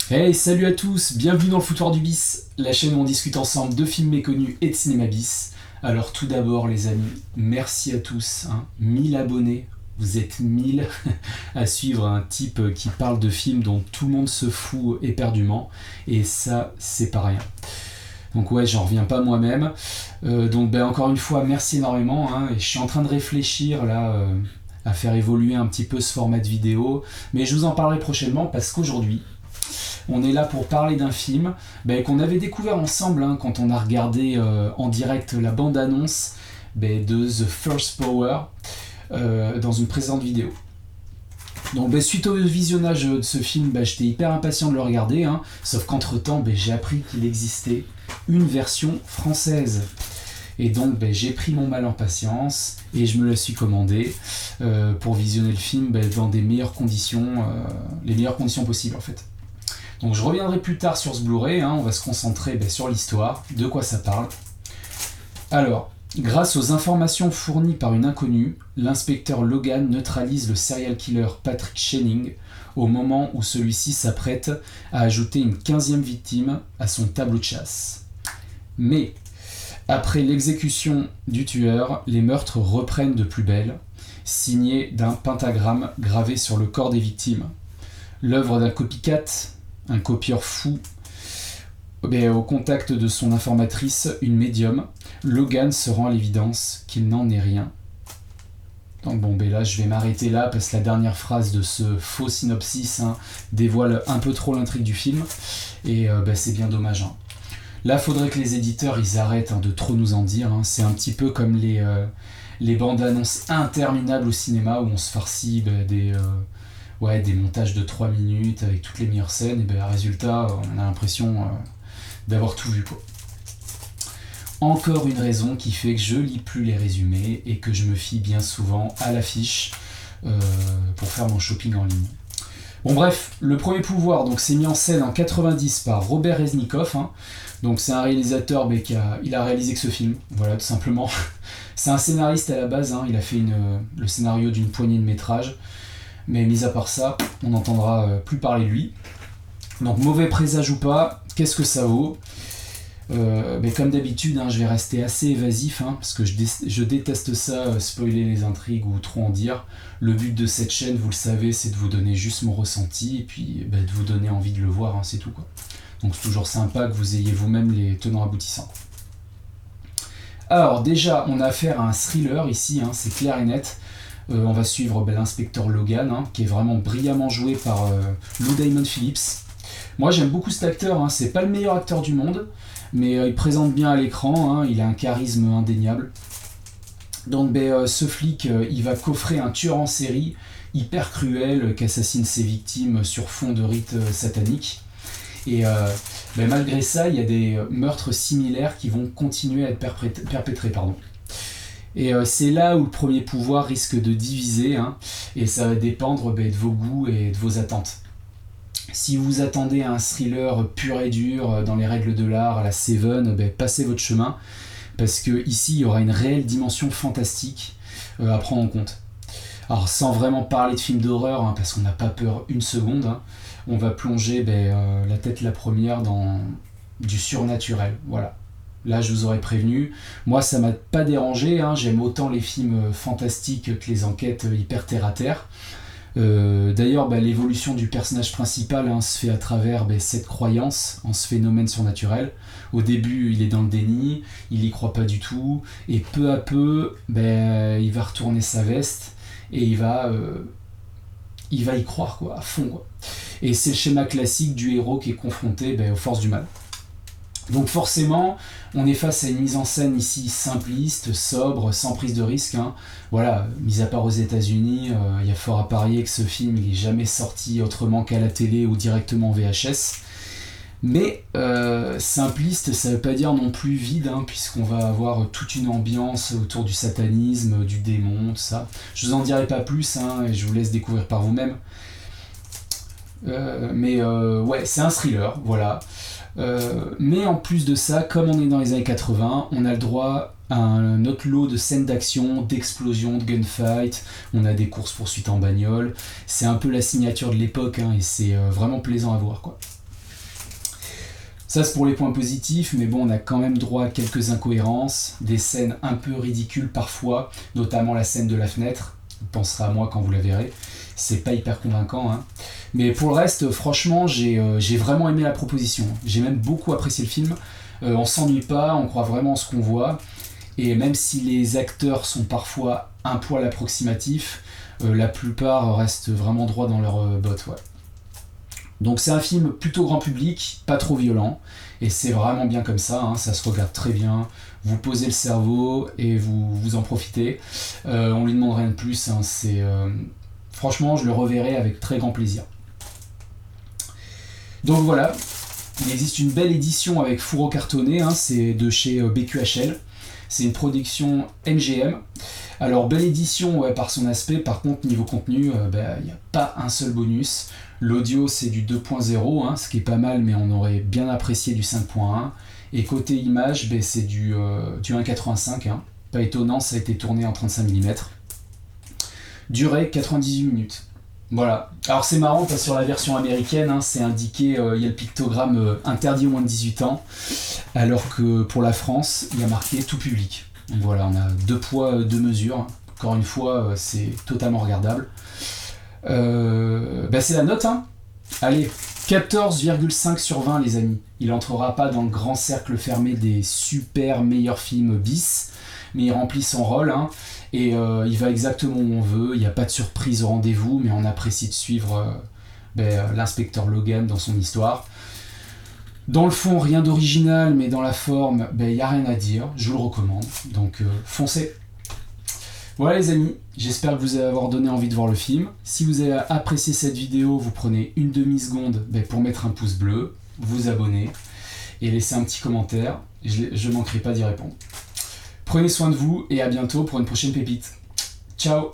Hey, salut à tous, bienvenue dans le Foutoir du Bis, la chaîne où on discute ensemble de films méconnus et de cinéma bis. Alors tout d'abord les amis, merci à tous, 1000 abonnés, vous êtes 1000 à suivre un type qui parle de films dont tout le monde se fout éperdument, et ça c'est pas rien. Donc ouais, j'en reviens pas moi-même. Donc encore une fois, merci énormément, et je suis en train de réfléchir là à faire évoluer un petit peu ce format de vidéo, mais je vous en parlerai prochainement parce qu'aujourd'hui, on est là pour parler d'un film qu'on avait découvert ensemble quand on a regardé en direct la bande-annonce de The First Power dans une présente vidéo. Donc suite au visionnage de ce film, j'étais hyper impatient de le regarder, sauf qu'entre temps j'ai appris qu'il existait une version française. Et donc j'ai pris mon mal en patience et je me le suis commandé pour visionner le film dans des meilleures conditions, les meilleures conditions possibles en fait. Donc je reviendrai plus tard sur ce Blu-ray, on va se concentrer sur l'histoire, de quoi ça parle. Alors, grâce aux informations fournies par une inconnue, l'inspecteur Logan neutralise le serial killer Patrick Channing au moment où celui-ci s'apprête à ajouter une 15e victime à son tableau de chasse. Mais, après l'exécution du tueur, les meurtres reprennent de plus belle, signés d'un pentagramme gravé sur le corps des victimes. L'œuvre d'un copycat, un copieur fou, au contact de son informatrice, une médium, Logan se rend à l'évidence qu'il n'en est rien. Donc là je vais m'arrêter là parce que la dernière phrase de ce faux synopsis dévoile un peu trop l'intrigue du film et c'est bien dommage. Là faudrait que les éditeurs ils arrêtent de trop nous en dire, c'est un petit peu comme les bandes annonces interminables au cinéma où on se farcit des montages de 3 minutes avec toutes les meilleures scènes, et résultat, on a l'impression d'avoir tout vu, quoi. Encore une raison qui fait que je lis plus les résumés et que je me fie bien souvent à l'affiche pour faire mon shopping en ligne. Bon bref, Le Premier Pouvoir c'est mis en scène en 90 par Robert Reznikov. Donc c'est un réalisateur il a réalisé que ce film, voilà tout simplement. C'est un scénariste à la base, il a fait le scénario d'une poignée de métrages. Mais mis à part ça, on n'entendra plus parler de lui. Donc mauvais présage ou pas, qu'est-ce que ça vaut ? Comme d'habitude, je vais rester assez évasif, parce que je déteste ça, spoiler les intrigues ou trop en dire. Le but de cette chaîne, vous le savez, c'est de vous donner juste mon ressenti et puis de vous donner envie de le voir, c'est tout, quoi. Donc c'est toujours sympa que vous ayez vous-même les tenants aboutissants. Alors déjà, on a affaire à un thriller ici, c'est clair et net. On va suivre l'inspecteur Logan, qui est vraiment brillamment joué par Lou Diamond Phillips. Moi j'aime beaucoup cet acteur, c'est pas le meilleur acteur du monde, mais il présente bien à l'écran, il a un charisme indéniable. Donc ce flic, il va coffrer un tueur en série hyper cruel qui assassine ses victimes sur fond de rites sataniques. Et malgré ça, il y a des meurtres similaires qui vont continuer à être perpétrés. Et c'est là où le Premier Pouvoir risque de diviser, et ça va dépendre de vos goûts et de vos attentes. Si vous attendez un thriller pur et dur dans les règles de l'art à la Seven, passez votre chemin, parce que ici il y aura une réelle dimension fantastique à prendre en compte. Alors sans vraiment parler de films d'horreur, parce qu'on n'a pas peur une seconde, on va plonger la tête la première dans du surnaturel, voilà. Là, je vous aurais prévenu. Moi, ça m'a pas dérangé. J'aime autant les films fantastiques que les enquêtes hyper terre-à-terre. D'ailleurs, l'évolution du personnage principal se fait à travers cette croyance en ce phénomène surnaturel. Au début, il est dans le déni, il y croit pas du tout, et peu à peu, il va retourner sa veste et il va y croire, à fond, quoi. Et c'est le schéma classique du héros qui est confronté aux forces du mal. Donc forcément, on est face à une mise en scène ici simpliste, sobre, sans prise de risque. Voilà, mis à part aux États-Unis, il y a fort à parier que ce film il est jamais sorti autrement qu'à la télé ou directement en VHS. Mais simpliste, ça veut pas dire non plus vide, puisqu'on va avoir toute une ambiance autour du satanisme, du démon, tout ça. Je vous en dirai pas plus, et je vous laisse découvrir par vous-même. C'est un thriller, voilà. Mais en plus de ça, comme on est dans les années 80, on a le droit à un autre lot de scènes d'action, d'explosions, de gunfight, on a des courses-poursuites en bagnole, c'est un peu la signature de l'époque, et c'est vraiment plaisant à voir, quoi. Ça c'est pour les points positifs, mais bon, on a quand même droit à quelques incohérences, des scènes un peu ridicules parfois, notamment la scène de la fenêtre, vous penserez à moi quand vous la verrez, c'est pas hyper convaincant, hein. Mais pour le reste, franchement, j'ai vraiment aimé la proposition, j'ai même beaucoup apprécié le film, on s'ennuie pas, on croit vraiment en ce qu'on voit, et même si les acteurs sont parfois un poil approximatifs, la plupart restent vraiment droits dans leurs bottes, ouais. Donc c'est un film plutôt grand public, pas trop violent, et c'est vraiment bien comme ça, hein, ça se regarde très bien, vous posez le cerveau et vous en profitez. On lui demande rien de plus, hein, franchement je le reverrai avec très grand plaisir. Donc voilà, il existe une belle édition avec fourreau cartonné, hein, c'est de chez BQHL, c'est une production MGM. Alors belle édition ouais, par son aspect, par contre niveau contenu, il n'y a pas un seul bonus. L'audio c'est du 2.0, hein, ce qui est pas mal, mais on aurait bien apprécié du 5.1. Et côté image, c'est du 1.85, hein. Pas étonnant, ça a été tourné en 35 mm. Durée 98 minutes. Voilà. Alors c'est marrant parce que sur la version américaine, hein, c'est indiqué, il y a le pictogramme interdit aux moins de 18 ans, alors que pour la France, il y a marqué tout public. Donc voilà, on a 2 poids, 2 mesures. Encore une fois, c'est totalement regardable. C'est la note, hein. Allez, 14,5 sur 20 les amis. Il entrera pas dans le grand cercle fermé des super meilleurs films bis, mais il remplit son rôle, hein, et il va exactement où on veut. Il n'y a pas de surprise au rendez-vous, mais on apprécie de suivre l'inspecteur Logan dans son histoire. Dans le fond, rien d'original, mais dans la forme, il n'y a rien à dire. Je vous le recommande, donc foncez. Voilà les amis, j'espère que vous allez avoir donné envie de voir le film. Si vous avez apprécié cette vidéo, vous prenez une demi-seconde pour mettre un pouce bleu, vous abonner et laisser un petit commentaire. Je ne manquerai pas d'y répondre. Prenez soin de vous et à bientôt pour une prochaine pépite. Ciao!